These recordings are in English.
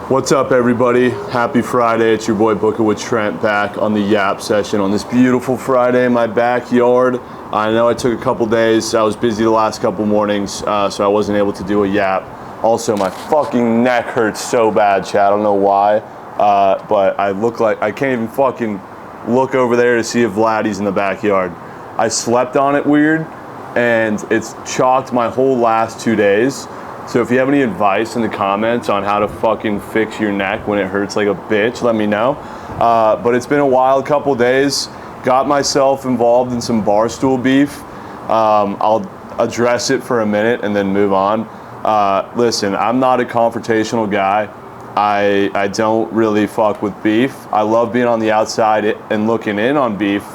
What's up, everybody? Happy Friday. It's your boy BookitwithTrent back on the Yap session on this beautiful Friday in my backyard. I know I took a couple days. I was busy the last couple mornings, so I wasn't able to do a Yap. Also, my fucking neck hurts so bad, chat. I don't know why, but I look like I can't even fucking look over there to see if Vladdy's in the backyard. I slept on it weird, and it's chalked my whole last 2 days. So if you have any advice in the comments on how to fucking fix your neck when it hurts like a bitch, let me know. But it's been a wild couple days. Got myself involved in some Barstool beef. I'll address it for a minute and then move on. Listen, I'm not a confrontational guy. I don't really fuck with beef. I love being on the outside and looking in on beef.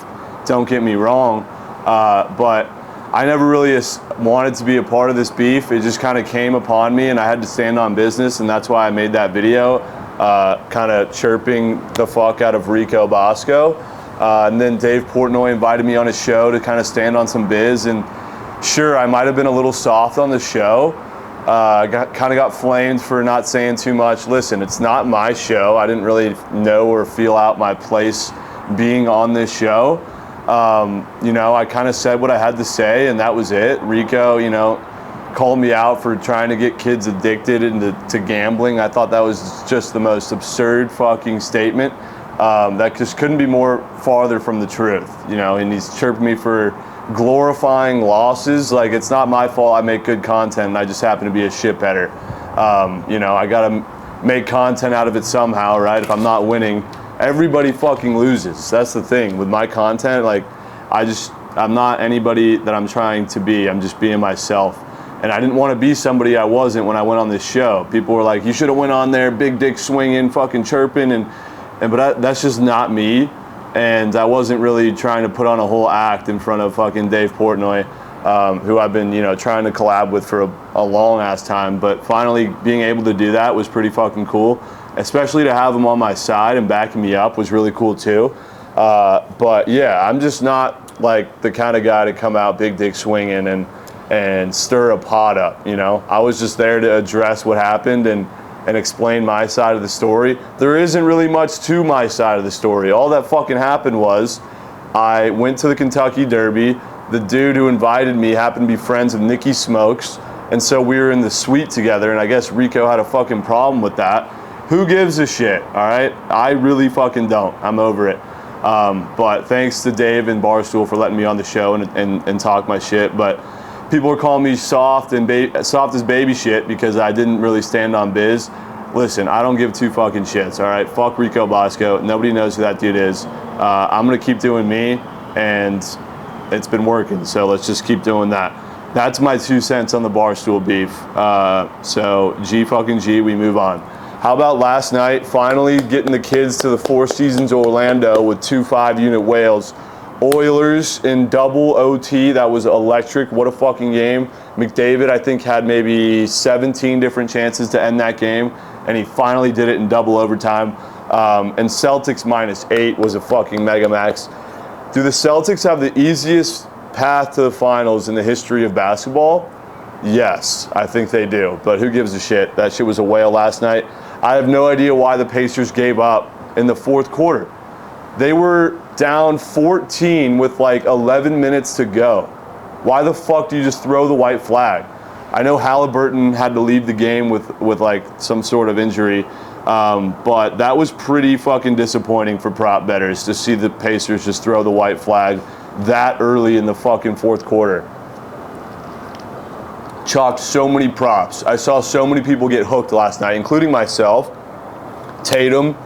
Don't get me wrong. But I never really wanted to be a part of this beef. It just kind of came upon me and I had to stand on business, and that's why I made that video kind of chirping the fuck out of Rico Bosco. And then Dave Portnoy invited me on his show to kind of stand on some biz, and sure, I might have been a little soft on the show. I kind of got flamed for not saying too much. Listen, it's not my show. I didn't really know or feel out my place being on this show. You know, I kind of said what I had to say, and that was it. Rico, you know, called me out for trying to get kids addicted to gambling. I thought that was just the most absurd fucking statement. That just couldn't be more farther from the truth, you know, and he's chirping me for glorifying losses. Like, it's not my fault. I make good content, and I just happen to be a shit better. You know, I gotta make content out of it somehow, right? If I'm not winning, everybody fucking loses. That's the thing with my content. Like, I'm not anybody that I'm trying to be. I'm just being myself. And I didn't want to be somebody I wasn't when I went on this show. People were like, you should have went on there, big dick swinging, fucking chirping, but that's just not me. And I wasn't really trying to put on a whole act in front of fucking Dave Portnoy, who I've been, you know, trying to collab with for a long ass time. But finally being able to do that was pretty fucking cool. Especially to have him on my side and backing me up was really cool too. But yeah, I'm just not like the kind of guy to come out big dick swinging and stir a pot up, you know? I was just there to address what happened and explain my side of the story. There isn't really much to my side of the story. All that fucking happened was I went to the Kentucky Derby. The dude who invited me happened to be friends of Nikki Smokes, and so we were in the suite together, and I guess Rico had a fucking problem with that. Who gives a shit, all right? I really fucking don't. I'm over it. But thanks to Dave and Barstool for letting me on the show and talk my shit. But people are calling me soft as baby shit because I didn't really stand on biz. Listen, I don't give two fucking shits, all right? Fuck Rico Bosco. Nobody knows who that dude is. I'm going to keep doing me, and it's been working. So let's just keep doing that. That's my 2 cents on the Barstool beef. So G fucking G, we move on. How about last night, finally getting the kids to the Four Seasons Orlando with 2 5-unit whales. Oilers in double OT, that was electric. What a fucking game. McDavid, I think, had maybe 17 different chances to end that game, and he finally did it in double overtime. And Celtics -8 was a fucking mega max. Do the Celtics have the easiest path to the finals in the history of basketball? Yes, I think they do, but who gives a shit? That shit was a whale last night. I have no idea why the Pacers gave up in the fourth quarter. They were down 14 with like 11 minutes to go. Why the fuck do you just throw the white flag? I know Halliburton had to leave the game with like some sort of injury, but that was pretty fucking disappointing for prop bettors to see the Pacers just throw the white flag that early in the fucking fourth quarter. Chalked so many props. I saw so many people get hooked last night, including myself. Tatum,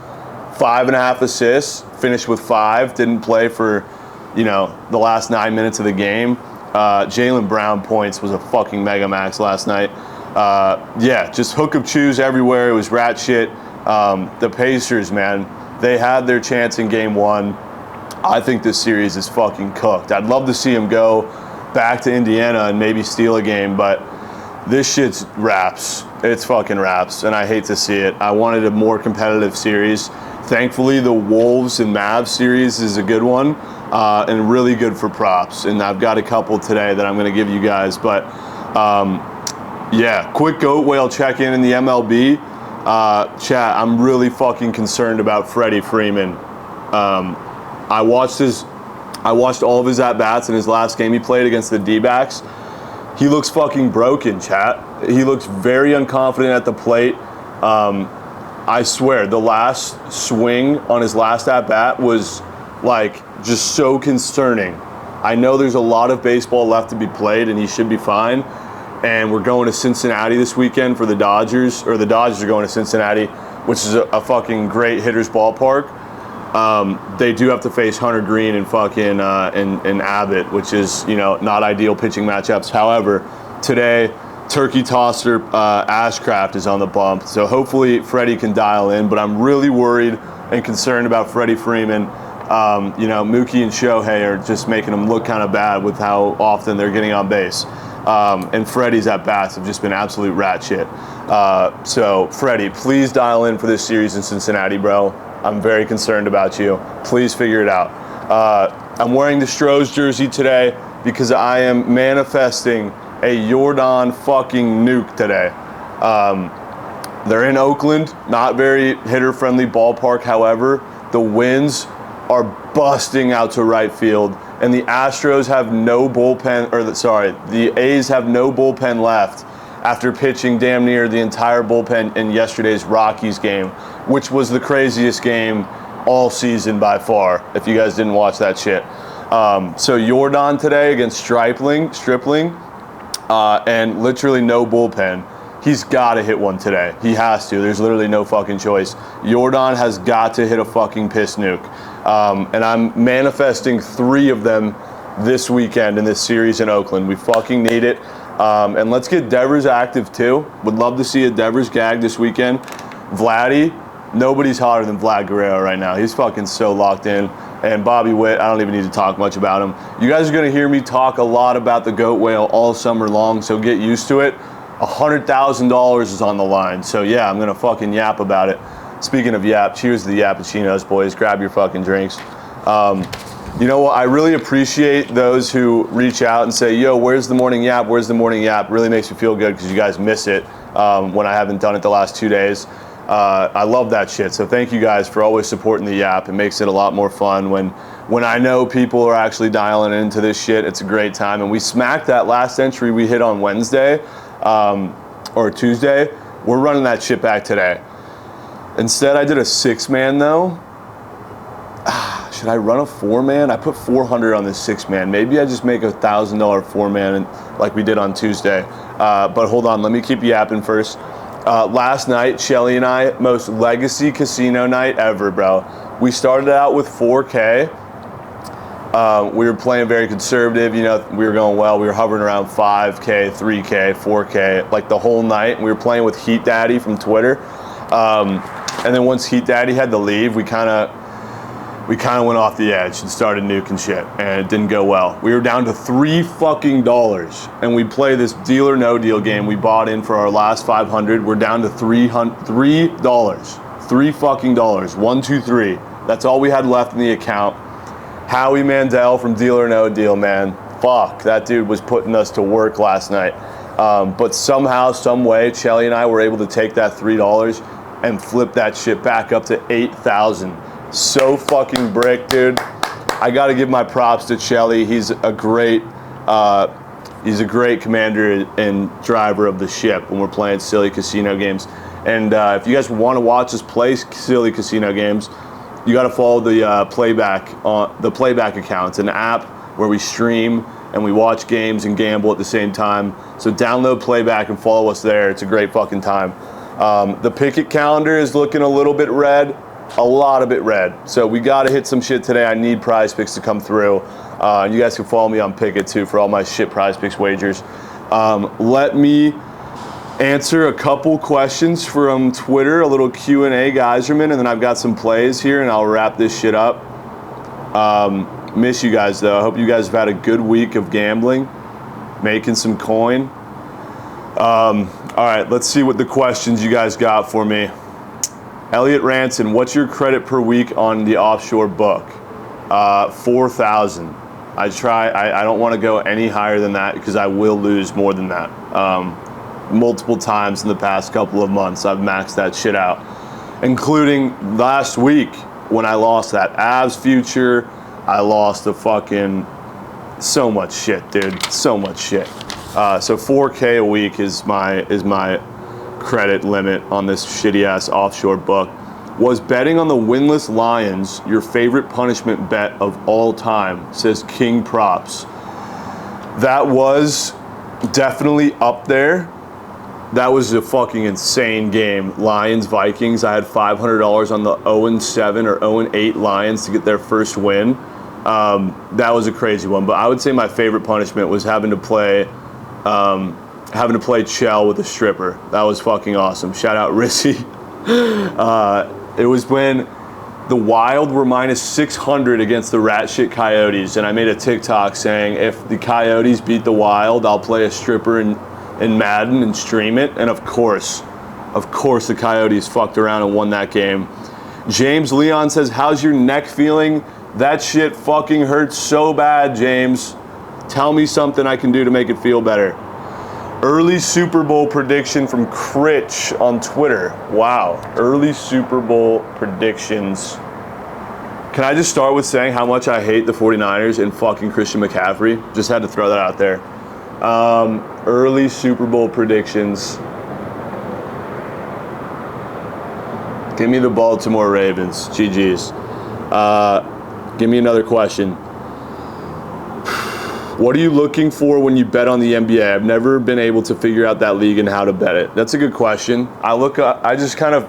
5.5 assists, finished with 5, didn't play for, you know, the last 9 minutes of the game. Jaylen Brown points was a fucking mega max last night. Yeah, just hook of chews everywhere. It was rat shit. The Pacers, man, they had their chance in game 1. I think this series is fucking cooked. I'd love to see them go back to Indiana and maybe steal a game, but this shit's wraps. It's fucking wraps, and I hate to see it. I wanted a more competitive series. Thankfully, the Wolves and Mavs series is a good one, and really good for props. And I've got a couple today that I'm going to give you guys. But yeah, quick goat whale check-in the MLB. Chat, I'm really fucking concerned about Freddie Freeman. I watched all of his at-bats in his last game he played against the D-backs. He looks fucking broken, chat. He looks very unconfident at the plate. I swear, the last swing on his last at-bat was like just so concerning. I know there's a lot of baseball left to be played and he should be fine. And we're going to Cincinnati this weekend for the Dodgers, or the Dodgers are going to Cincinnati, which is a fucking great hitter's ballpark. They do have to face Hunter Green and fucking and Abbott, which is, you know, not ideal pitching matchups. However, today, turkey tosser Ashcraft is on the bump, so hopefully Freddie can dial in. But I'm really worried and concerned about Freddie Freeman. You know, Mookie and Shohei are just making him look kind of bad with how often they're getting on base. And Freddie's at bats have just been absolute rat shit. So Freddie, please dial in for this series in Cincinnati, bro. I'm very concerned about you. Please figure it out. I'm wearing the Stros jersey today because I am manifesting a Jordan fucking nuke today. They're in Oakland, not very hitter-friendly ballpark. However, the winds are busting out to right field, and the Astros have no bullpen, the A's have no bullpen left after pitching damn near the entire bullpen in yesterday's Rockies game, which was the craziest game all season by far, if you guys didn't watch that shit. So Jordan today against Stripling, and literally no bullpen. He's got to hit one today. He has to. There's literally no fucking choice. Jordan has got to hit a fucking piss nuke. And I'm manifesting 3 of them this weekend in this series in Oakland. We fucking need it. And let's get Devers active too. Would love to see a Devers gag this weekend. Vladdy, nobody's hotter than Vlad Guerrero right now. He's fucking so locked in. And Bobby Witt, I don't even need to talk much about him. You guys are going to hear me talk a lot about the goat whale all summer long, so get used to it. $100,000 is on the line. So yeah, I'm going to fucking yap about it. Speaking of yap, cheers to the Yappuccinos, boys. Grab your fucking drinks. You know what? I really appreciate those who reach out and say, yo, where's the morning yap? Where's the morning yap? Really makes me feel good because you guys miss it when I haven't done it the last 2 days. I love that shit. So thank you guys for always supporting the yap. It makes it a lot more fun when I know people are actually dialing into this shit. It's a great time. And we smacked that last entry we hit on Wednesday or Tuesday. We're running that shit back today. Instead, I did a 6-man though. Should I run a 4-man? I put 400 on this 6-man. Maybe I just make a $1,000 4-man like we did on Tuesday. But hold on, let me keep yapping first. Last night, Shelly and I, most legacy casino night ever, bro. We started out with 4K. We were playing very conservative, you know, we were going well. We were hovering around 5K, 3K, 4K, like the whole night. We were playing with Heat Daddy from Twitter. And then once Heat Daddy had to leave, we kind of went off the edge and started nuking shit, and it didn't go well. We were down to $3 fucking, and we play this deal or no deal game we bought in for our last 500. We're down to $3 fucking. 1, 2, 3. That's all we had left in the account. Howie Mandel from Deal or No Deal, man. Fuck, that dude was putting us to work last night. But somehow, some way, Shelly and I were able to take that $3 and flip that shit back up to 8,000. So fucking brick, dude. I got to give my props to Shelly. He's a great commander and driver of the ship when we're playing silly casino games. And if you guys want to watch us play silly casino games, you got to follow the playback account. It's an app where we stream and we watch games and gamble at the same time. So download playback and follow us there. It's a great fucking time. The Pickett calendar is looking a little bit red. A lot of it red. So we got to hit some shit today. I need PrizePicks to come through. And you guys can follow me on Pickett too for all my shit PrizePicks wagers. Let me answer a couple questions from Twitter, a little Q&A, Geyserman, and then I've got some plays here and I'll wrap this shit up. Miss you guys though. I hope you guys have had a good week of gambling, making some coin. All right, let's see what the questions you guys got for me. Elliot Ranson, what's your credit per week on the offshore book? 4,000. I don't want to go any higher than that because I will lose more than that. multiple times in the past couple of months. I've maxed that shit out, including last week when I lost that Avs future. I lost so much shit, dude. So much shit. So 4K a week is my credit limit on this shitty ass offshore book. Was betting on the winless Lions your favorite punishment bet of all time? Says King Props. That was definitely up there. That was a fucking insane game. Lions Vikings. I had $500 on the 0-7 or 0-8 Lions to get their first win. That was a crazy one. But I would say my favorite punishment was having to play Chell with a stripper. That was fucking awesome. Shout out Rissy. It was when the Wild were minus 600 against the rat shit Coyotes, and I made a TikTok saying if the Coyotes beat the Wild, I'll play a stripper in Madden and stream it. And of course the Coyotes fucked around and won that game. James Leon says, how's your neck feeling? That shit fucking hurts so bad, James. Tell me something I can do to make it feel better. Early Super Bowl prediction from Critch on Twitter. Wow, early Super Bowl predictions. Can I just start with saying how much I hate the 49ers and fucking Christian McCaffrey? Just had to throw that out there. Early Super Bowl predictions. Give me the Baltimore Ravens. GG's. Give me another question. What are you looking for when you bet on the NBA? I've never been able to figure out that league and how to bet it. That's a good question. I just kind of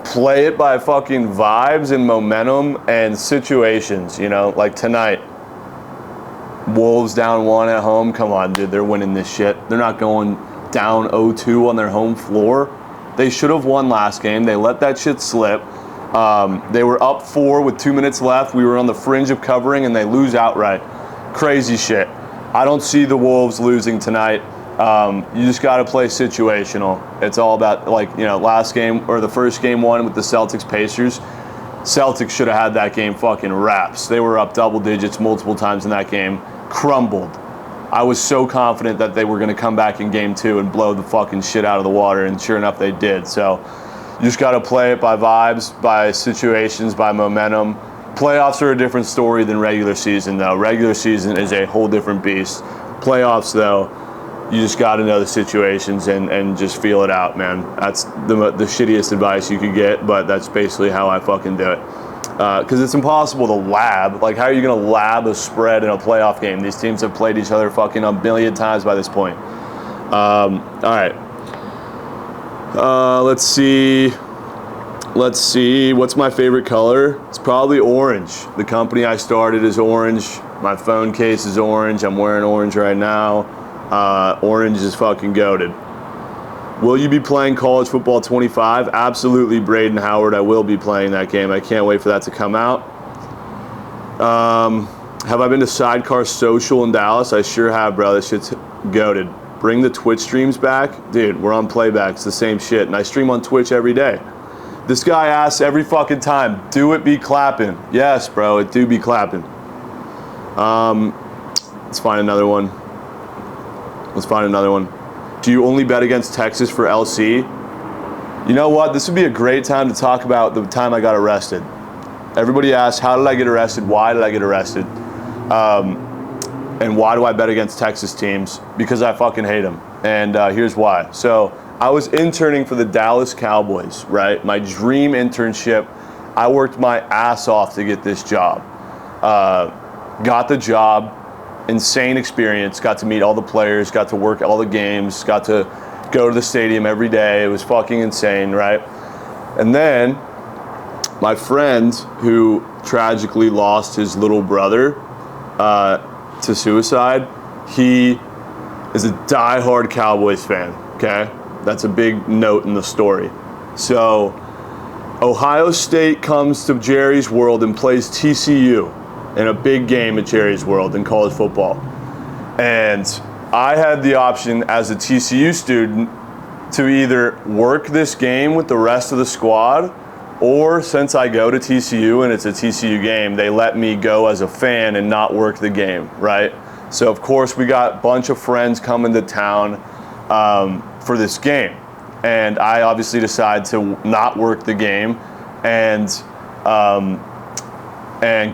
play it by fucking vibes and momentum and situations, you know, like tonight. Wolves down 1 at home. Come on, dude, they're winning this shit. They're not going down 0-2 on their home floor. They should have won last game. They let that shit slip. They were up 4 with 2 minutes left. We were on the fringe of covering, and they lose outright. Crazy shit. I don't see the Wolves losing tonight. You just got to play situational. It's all about, like, you know, last game or the first game one with the Celtics Pacers. Celtics should have had that game fucking wraps. They were up double digits multiple times in that game. Crumbled. I was so confident that they were going to come back in game 2 and blow the fucking shit out of the water, and sure enough, they did. So you just got to play it by vibes, by situations, by momentum. Playoffs are a different story than regular season, though. Regular season is a whole different beast. Playoffs, though, you just got to know the situations and just feel it out, man. That's the shittiest advice you could get, but that's basically how I fucking do it. Because it's impossible to lab. Like, how are you going to lab a spread in a playoff game? These teams have played each other fucking a million times by this point. All right. Let's see. What's my favorite color? It's probably orange. The company I started is orange. My phone case is orange. I'm wearing orange right now. Orange is fucking goated. Will you be playing College Football 25? Absolutely, Braden Howard. I will be playing that game. I can't wait for that to come out. Have I been to Sidecar Social in Dallas? I sure have, bro. That shit's goated. Bring the Twitch streams back. Dude, we're on playback. It's the same shit. And I stream on Twitch every day. This guy asks every fucking time, do it be clapping? Yes, bro, it do be clapping. Let's find another one. Do you only bet against Texas for LC? You know what? This would be a great time to talk about the time I got arrested. Everybody asks, how did I get arrested? Why did I get arrested? And why do I bet against Texas teams? Because I fucking hate them. And here's why. So I was interning for the Dallas Cowboys, right? My dream internship. I worked my ass off to get this job. Got the job. Insane experience. Got to meet all the players. Got to work all the games. Got to go to the stadium every day. It was fucking insane, right? And then my friend, who tragically lost his little brother to suicide, he is a diehard Cowboys fan, okay? That's a big note in the story. So Ohio State comes to Jerry's World and plays TCU in a big game at Jerry's World in college football. And I had the option as a TCU student to either work this game with the rest of the squad, or since I go to TCU and it's a TCU game, they let me go as a fan and not work the game, right? So of course we got a bunch of friends coming to town. for this game. And I obviously decide to not work the game and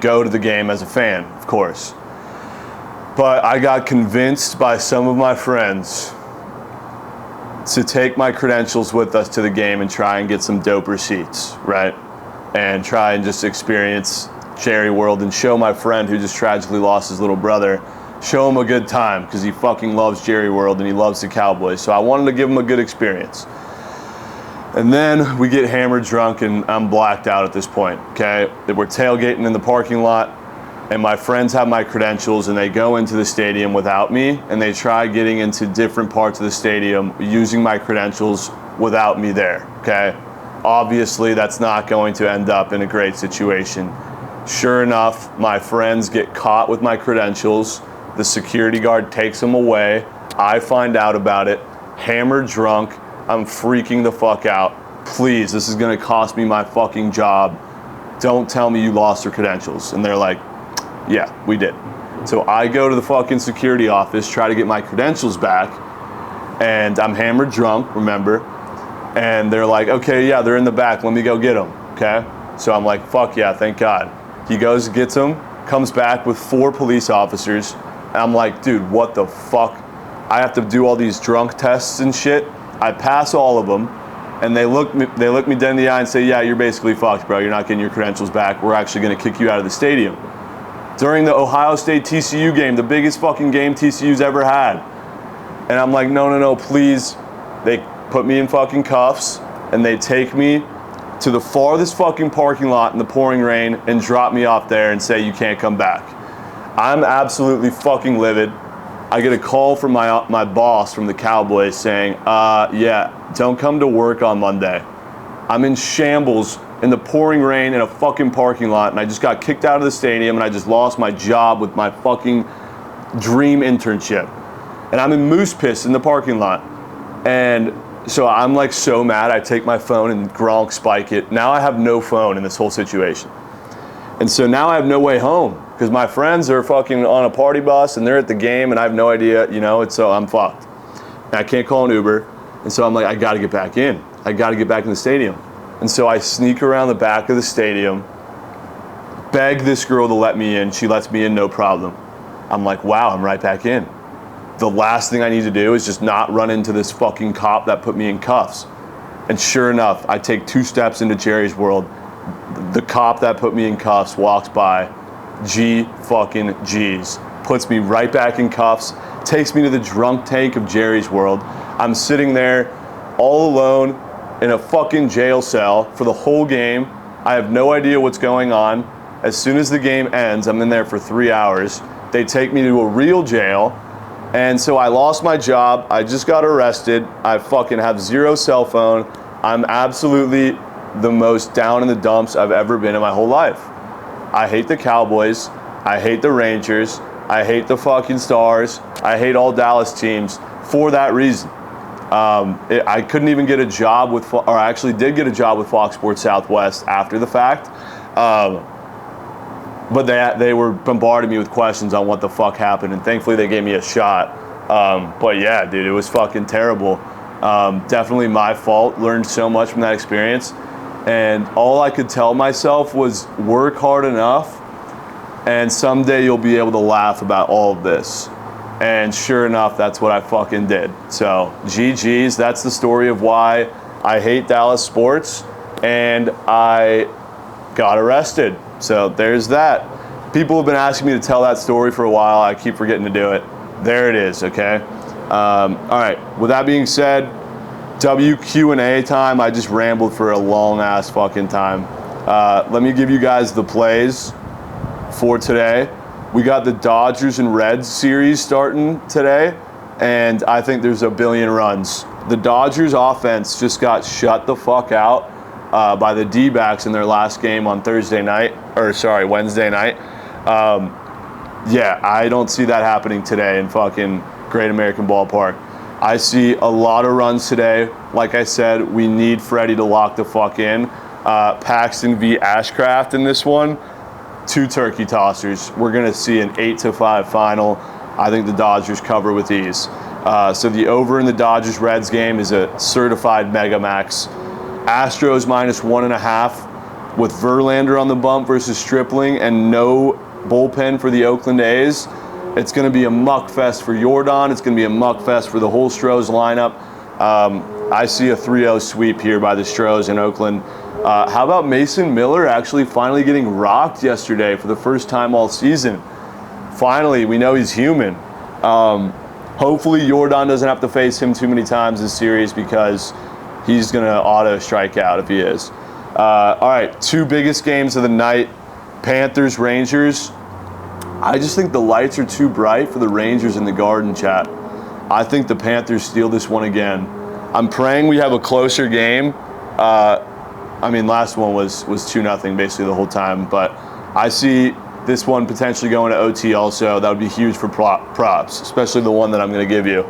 go to the game as a fan, of course. But I got convinced by some of my friends to take my credentials with us to the game and try and get some dope receipts, right? And try and just experience Jerry World and show my friend who just tragically lost his little brother, show him a good time, because he fucking loves Jerry World and he loves the Cowboys. So I wanted to give him a good experience. And then we get hammered drunk and I'm blacked out at this point, okay? We're tailgating in the parking lot and my friends have my credentials and they go into the stadium without me and they try getting into different parts of the stadium using my credentials without me there, okay? Obviously, that's not going to end up in a great situation. Sure enough, my friends get caught with my credentials. The security guard takes them away. I find out about it, hammered drunk. I'm freaking the fuck out. Please, this is gonna cost me my fucking job. Don't tell me you lost your credentials. And they're like, yeah, we did. So I go to the fucking security office, try to get my credentials back, and I'm hammered drunk, remember? And they're like, okay, yeah, they're in the back, let me go get them, okay? So I'm like, fuck yeah, thank God. He goes, gets them, comes back with 4 police officers. And I'm like, dude, what the fuck? I have to do all these drunk tests and shit. I pass all of them, and they look me dead in the eye and say, yeah, you're basically fucked, bro. You're not getting your credentials back. We're actually gonna kick you out of the stadium. During the Ohio State TCU game, the biggest fucking game TCU's ever had. And I'm like, no, please. They put me in fucking cuffs, and they take me to the farthest fucking parking lot in the pouring rain and drop me off there and say, you can't come back. I'm absolutely fucking livid. I get a call from my boss from the Cowboys saying, yeah, don't come to work on Monday. I'm in shambles in the pouring rain in a fucking parking lot, and I just got kicked out of the stadium, and I just lost my job with my fucking dream internship. And I'm in moose piss in the parking lot. And so I'm like so mad, I take my phone and Gronk spike it. Now I have no phone in this whole situation. And so now I have no way home because my friends are fucking on a party bus and they're at the game and I have no idea, you know, so I'm fucked. And I can't call an Uber. And so I'm like, I gotta get back in. I gotta get back in the stadium. And so I sneak around the back of the stadium, beg this girl to let me in. She lets me in, no problem. I'm like, wow, I'm right back in. The last thing I need to do is just not run into this fucking cop that put me in cuffs. And sure enough, I take 2 steps into Jerry's World. The cop that put me in cuffs walks by, fucking G's, puts me right back in cuffs, takes me to the drunk tank of Jerry's World. I'm sitting there all alone in a fucking jail cell for the whole game. I have no idea what's going on. As soon as the game ends, I'm in there for 3 hours. They take me to a real jail. And so I lost my job. I just got arrested. I fucking have 0 cell phone. I'm absolutely the most down in the dumps I've ever been in my whole life. I hate the Cowboys. I hate the Rangers. I hate the fucking Stars. I hate all Dallas teams for that reason. I couldn't even get a job with, or I actually did get a job with Fox Sports Southwest after the fact. But they were bombarding me with questions on what the fuck happened, and thankfully they gave me a shot. But yeah, dude, it was fucking terrible. Definitely my fault. Learned so much from that experience. And all I could tell myself was work hard enough, and someday you'll be able to laugh about all of this. And sure enough, that's what I fucking did. So GG's, that's the story of why I hate Dallas sports, and I got arrested. So there's that. People have been asking me to tell that story for a while. I keep forgetting to do it. There it is, okay? All right, with that being said, WQ&A time. I just rambled for a long-ass fucking time. Let me give you guys the plays for today. We got the Dodgers and Reds series starting today, and I think there's a billion runs. The Dodgers offense just got shut the fuck out by the D-backs in their last game on Wednesday night. Yeah, I don't see that happening today in fucking Great American Ballpark. I see a lot of runs today. Like I said, we need Freddie to lock the fuck in. Paxton v. Ashcraft in this one. 2 turkey tossers. We're going to see an 8-5 final. I think the Dodgers cover with ease. So the over in the Dodgers-Reds game is a certified mega max. Astros -1.5 with Verlander on the bump versus Stripling and no bullpen for the Oakland A's. It's going to be a muck fest for Jordan. It's going to be a muck fest for the whole Stros lineup. I see a 3-0 sweep here by the Stros in Oakland. How about Mason Miller actually finally getting rocked yesterday for the first time all season? Finally, we know he's human. Hopefully Jordan doesn't have to face him too many times this series because he's going to auto strike out if he is. All right, 2 biggest games of the night, Panthers-Rangers. I just think the lights are too bright for the Rangers in the Garden, chat. I think the Panthers steal this one again. I'm praying we have a closer game. I mean, last one was 2-0 basically the whole time, but I see this one potentially going to OT also. That would be huge for props, especially the one that I'm going to give you.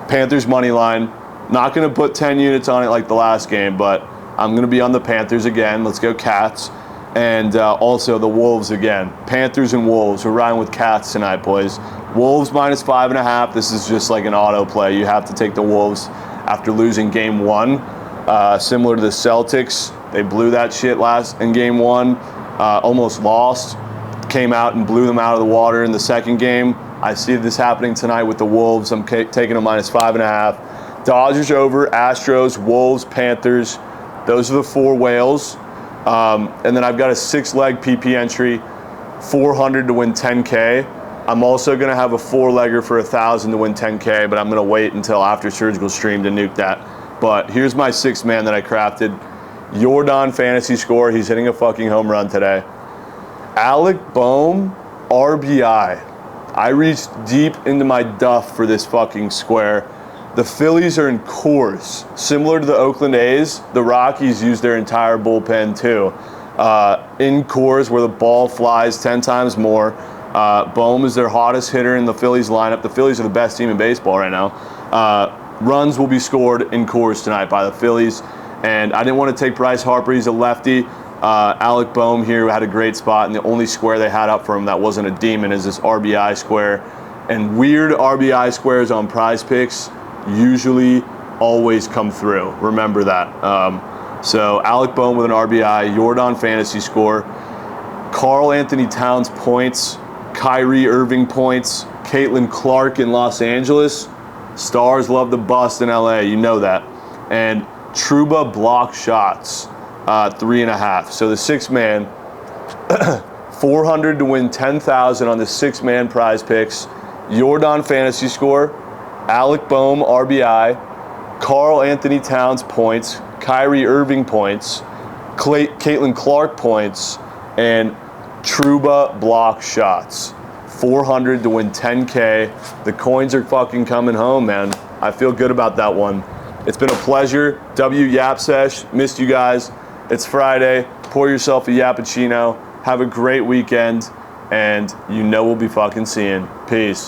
Panthers money line. Not going to put 10 units on it like the last game, but I'm going to be on the Panthers again. Let's go Cats. And also the Wolves again. Panthers and Wolves. We're riding with Cats tonight, boys. Wolves -5.5. This is just like an auto play. You have to take the Wolves after losing game 1. Similar to the Celtics. They blew that shit in game 1. Almost lost. Came out and blew them out of the water in the second game. I see this happening tonight with the Wolves. I'm taking them -5.5. Dodgers over, Astros, Wolves, Panthers. Those are the 4 whales. And then I've got a 6-leg PP entry, 400 to win 10K. I'm also going to have a 4-legger for 1,000 to win 10K, but I'm going to wait until after surgical stream to nuke that. But here's my 6th man that I crafted. Jordan fantasy score. He's hitting a fucking home run today. Alec Bohm, RBI. I reached deep into my duff for this fucking square. The Phillies are in Coors. Similar to the Oakland A's, the Rockies use their entire bullpen too. In Coors, where the ball flies 10 times more. Bohm is their hottest hitter in the Phillies lineup. The Phillies are the best team in baseball right now. Runs will be scored in Coors tonight by the Phillies. And I didn't want to take Bryce Harper. He's a lefty. Alec Bohm here had a great spot, and the only square they had up for him that wasn't a demon is this RBI square. And weird RBI squares on PrizePicks usually always come through. Remember that. So Alec Bohm with an RBI, Jordan fantasy score, Karl Anthony Towns points, Kyrie Irving points, Caitlin Clark in Los Angeles. Stars love to bust in LA, you know that. And Trouba block shots, 3.5. So the 6-man, 400 to win 10,000 on the 6-man PrizePicks. Jordan fantasy score, Alec Bohm RBI, Karl Anthony Towns points, Kyrie Irving points, Caitlin Clark points, and Trouba block shots. 400 to win 10K. The coins are fucking coming home, man. I feel good about that one. It's been a pleasure. Yap Sesh. Missed you guys. It's Friday. Pour yourself a Yappuccino. Have a great weekend. And you know we'll be fucking seeing. Peace.